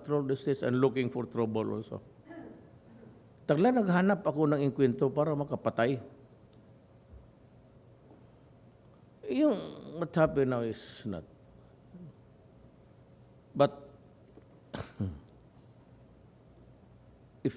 patrol the streets and looking for trouble also. Tagla naghanap ako ng inkwento para makapatay. Yung what happened now is not. But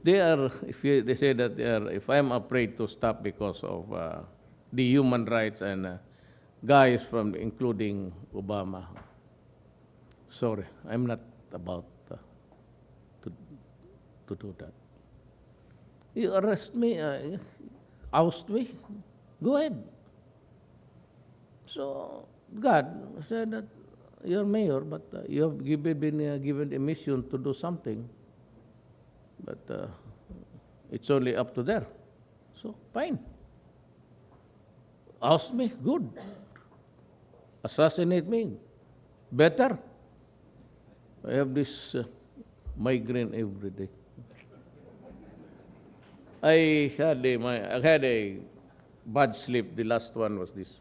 they say that if I'm afraid to stop because of the human rights and guys from including Obama, sorry, I'm not about to do that. You arrest me, oust me, go ahead. So God said that you're mayor, but you have been given a mission to do something. But it's only up to there. So fine. Oust me, good. Assassinate me, better. I have this migraine every day. I had a bad sleep. The last one was this.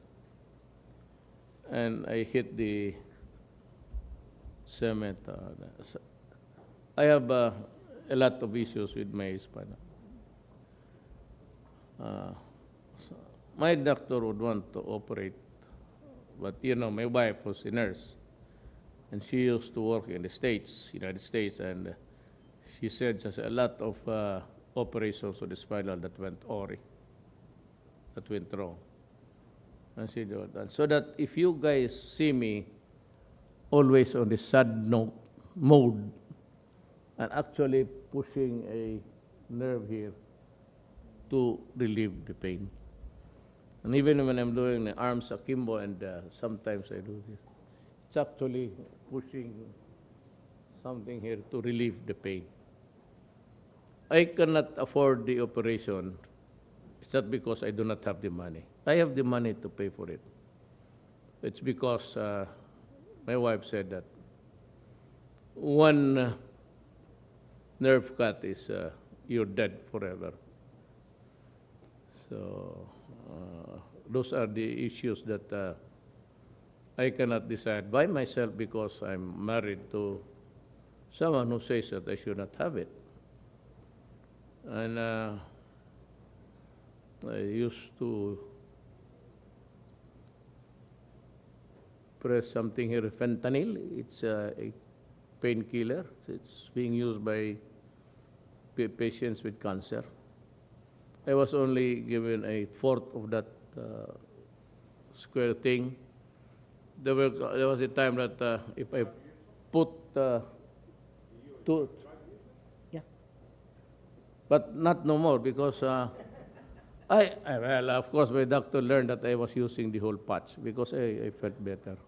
And I hit the cement. I have a lot of issues with my spine. My doctor would want to operate, but my wife was a nurse, and she used to work in the United States, and she said there's a lot of operations of the spinal that went awry, that went wrong. And she did that. So that if you guys see me always on the sad mode, and actually pushing a nerve here to relieve the pain. And even when I'm doing the arms akimbo, and sometimes I do this, it's actually pushing something here to relieve the pain. I cannot afford the operation. It's not because I do not have the money. I have the money to pay for it. It's because my wife said that one nerve cut is you're dead forever. So those are the issues that I cannot decide by myself because I'm married to someone who says that I should not have it. And I used to press something here, fentanyl. It's a painkiller. It's being used by patients with cancer. I was only given a fourth of that square thing. There was a time that if I put two, yeah, but not no more because well, of course, my doctor learned that I was using the whole patch because I felt better.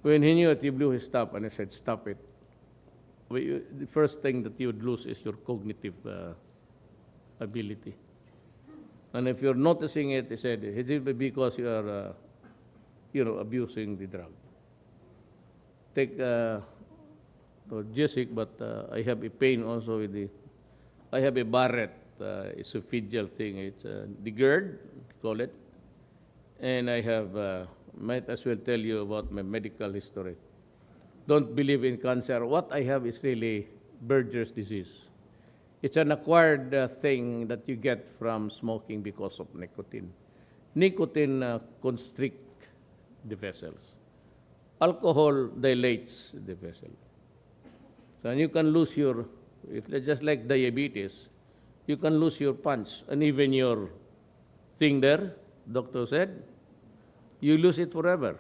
When he knew it, he blew his stop, and I said, "Stop it." The first thing that you would lose is your cognitive ability. And if you're noticing it, he said, "Is it because you are, abusing the drug?" Take Jessic, but I have a pain also with I have a Barrett. It's a physical thing. It's the GERD, call it. And I have, might as well tell you about my medical history. Don't believe in cancer. What I have is really Berger's disease. It's an acquired thing that you get from smoking because of nicotine. Nicotine constricts the vessels. Alcohol dilates the vessel. So you can lose just like diabetes, you can lose your punch and even your thing there, doctor said, you lose it forever.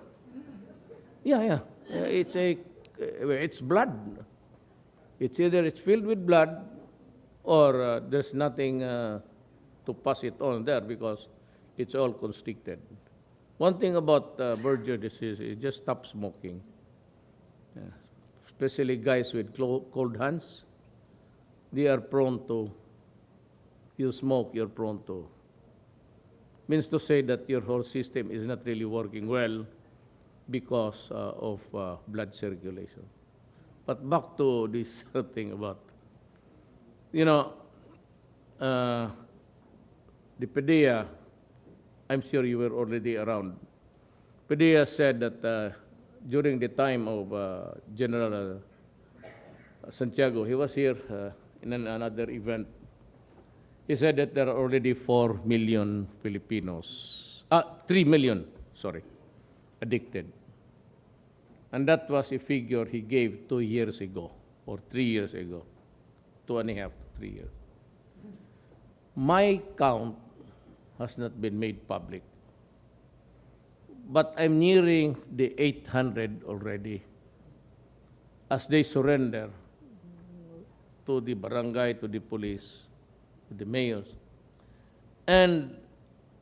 Yeah. It's blood. It's either it's filled with blood or there's nothing to pass it on there because it's all constricted. One thing about Berger disease is just stop smoking. Yeah. Especially guys with cold hands, they are prone to, you smoke, you're prone to. Means to say that your whole system is not really working well because of blood circulation. But back to this thing about, the PDEA, I'm sure you were already around. PDEA said that during the time of General Santiago. He was here in another event. He said that there are already 4 million Filipinos, 3 million, sorry, addicted. And that was a figure he gave 2 years ago, or 3 years ago, 2.5 to 3 years. My count has not been made public, but I'm nearing the 800 already as they surrender to the barangay, to the police, to the mayors. And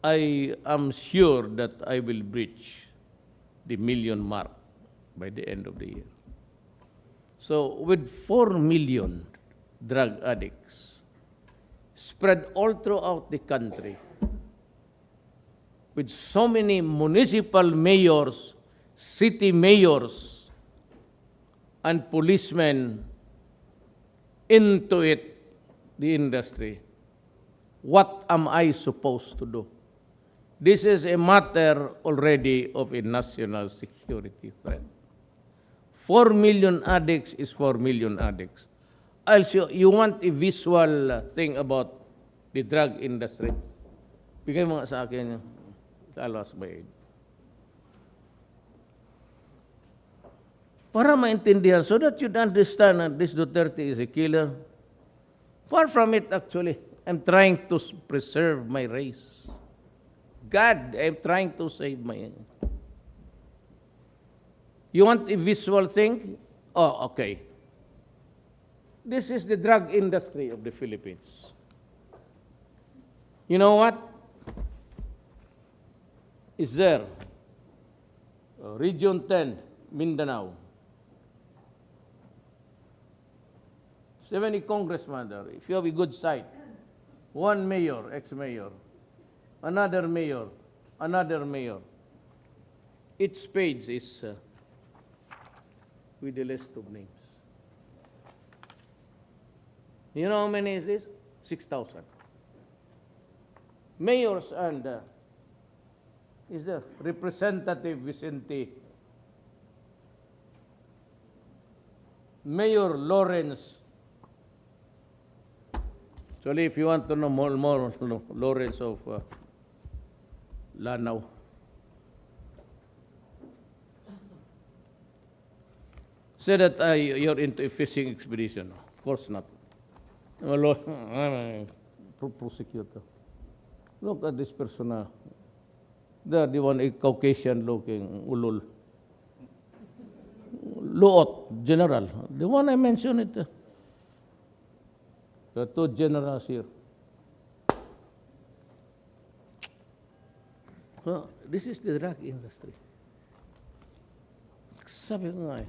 I am sure that I will breach the million mark by the end of the year. So with 4 million drug addicts spread all throughout the country, with so many municipal mayors, city mayors, and policemen into it, the industry, what am I supposed to do? This is a matter already of a national security threat. 4 million addicts is 4 million addicts. Also, you want a visual thing about the drug industry? Bigay mo nga sa akin yung Alas by aid. Para maintindihan, so that you'd understand that this Duterte is a killer. Far from it, actually. I'm trying to preserve my race. God, I'm trying to save my... You want a visual thing? Oh, okay. This is the drug industry of the Philippines. You know what? Is there? Region 10, Mindanao. 70 congressmen there. If you have a good site, one mayor, ex-mayor, another mayor, another mayor. Each page is with a list of names. You know how many is this? 6,000. Mayors and is there Representative Vicente, Mayor Lawrence. Actually, if you want to know more Lawrence of Lanao. Say that you're into a fishing expedition. Of course not. I'm a prosecutor. Look at this person. They're the one, a Caucasian-looking ulul. Luot, general. The one I mentioned it. The 2 generals here. So, this is the drug industry. Sabi ko nga eh.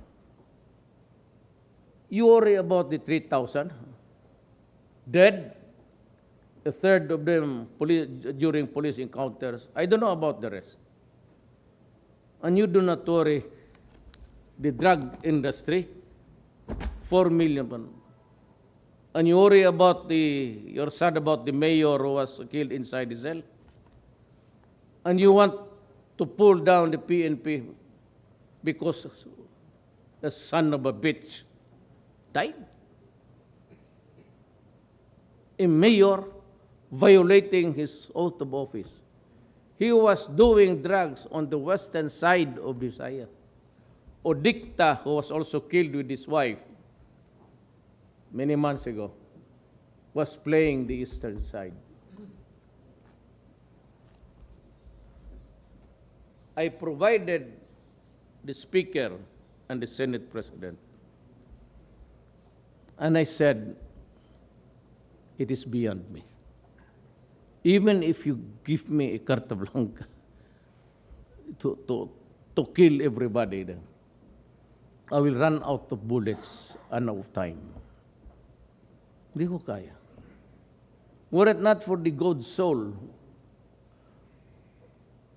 You worry about the 3,000 dead, a third of them during police encounters. I don't know about the rest. And you do not worry the drug industry, 4 million. And you worry about you're sad about the mayor who was killed inside the cell. And you want to pull down the PNP because the son of a bitch died. A mayor violating his oath of office. He was doing drugs on the western side of Visayas. Odicta, who was also killed with his wife many months ago, was playing the eastern side. I provided the Speaker and the Senate President, and I said, it is beyond me. Even if you give me a carta blanca to kill everybody, then I will run out of bullets and out of time. Hindi ko kaya. Were it not for the good soul,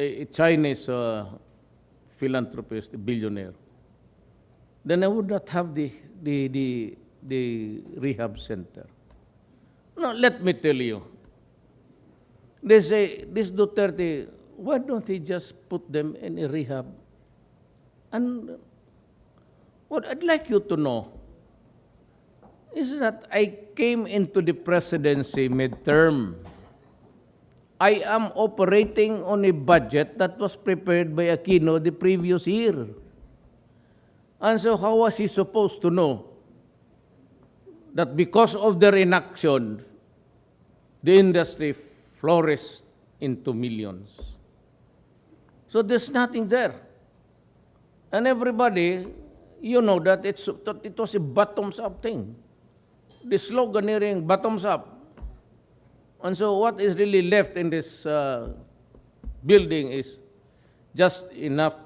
a Chinese philanthropist, a billionaire, then I would not have the rehab center. No, let me tell you. They say, this Duterte, why don't he just put them in a rehab? And what I'd like you to know, is that I came into the presidency midterm. I am operating on a budget that was prepared by Aquino the previous year. And so how was he supposed to know that because of their inaction, the industry flourished into millions? So there's nothing there. And everybody, you know that it was a bottoms-up thing. The sloganeering bottoms up. And so what is really left in this building is just enough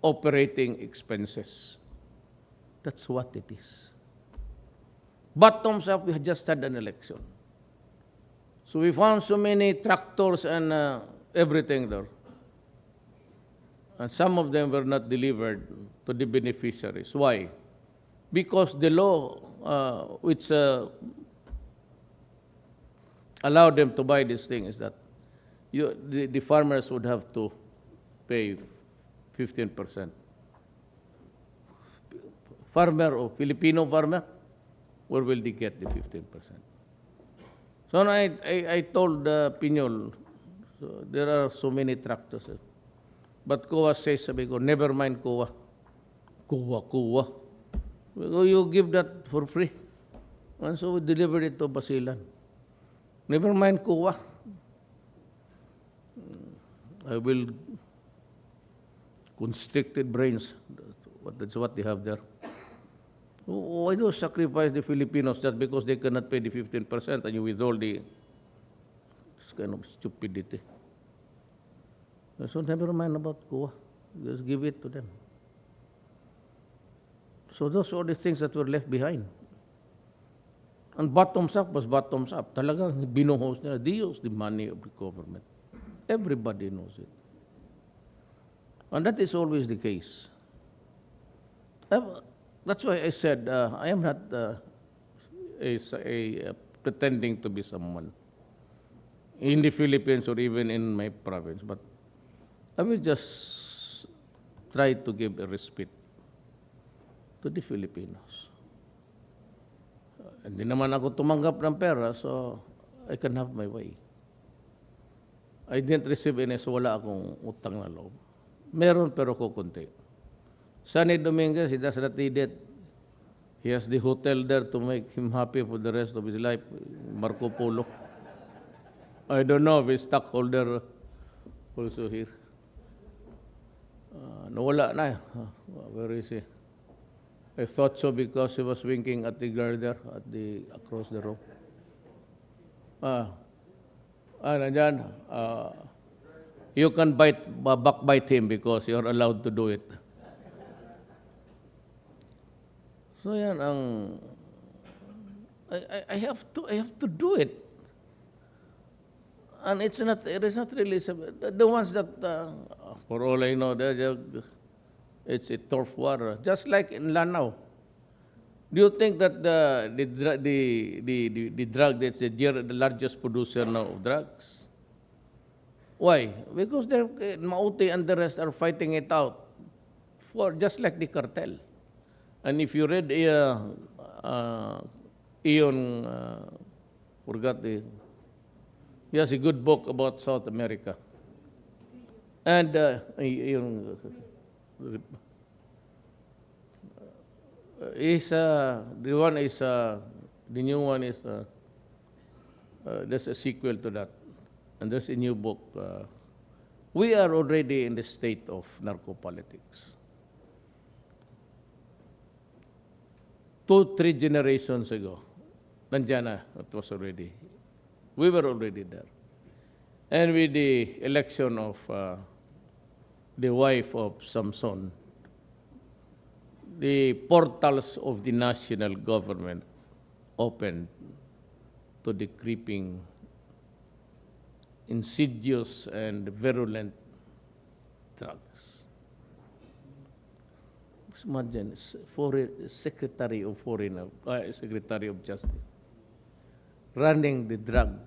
operating expenses. That's what it is. Bottoms up, we just had an election. So we found so many tractors and everything there. And some of them were not delivered to the beneficiaries. Why? Because the law which allowed them to buy this thing is that the farmers would have to pay 15%. Farmer or Filipino farmer, where will they get the 15%? So I told Piñol, so there are so many tractors. But COA says, sabi ko, never mind COA. COA. You give that for free. And so we delivered it to Basilan. Never mind COA. I will constricted brains. That's what they have there. Why do you sacrifice the Filipinos just because they cannot pay the 15% and you withhold the this kind of stupidity? So never mind about COA. Just give it to them. So those are the things that were left behind. And bottoms up was bottoms up. Talagang binuhos nila. They use the money of the government. Everybody knows it. And that is always the case. That's why I said I am not pretending to be someone in the Philippines or even in my province. But I will just try to give a respite to the Filipinos. Hindi naman ako tumanggap ng pera, so I can have my way. I didn't receive any, so wala akong utang na loob. Meron pero kukunti. Sunny Dominguez, he does not need it. He has the hotel there to make him happy for the rest of his life. Marco Polo. I don't know if he's stockholder also here. Nawala na. Where is he? I thought so because he was winking at the girl there across the room. Nandyan. You can backbite him because you're allowed to do it. So yan ang I have to do it. And it is not really the ones that for all I know it's a turf war, just like in Lanao. Do you think that the drug that's the largest producer now of drugs? Why? Because Mauti and the rest are fighting it out for just like the cartel. And if you read Ion, forgot he has a good book about South America. And the new one is there's a sequel to that, and there's a new book. We are already in the state of narco-politics. 2-3 generations ago, nandiyan na, it was already. We were already there. And with the election of the wife of Samson, the portals of the national government opened to the creeping, insidious, and virulent drugs. Imagine, Secretary of Secretary of Justice running the drug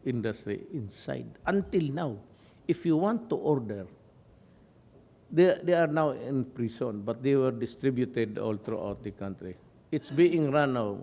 industry inside. Until now, if you want to order, they are now in prison, but they were distributed all throughout the country. It's being run now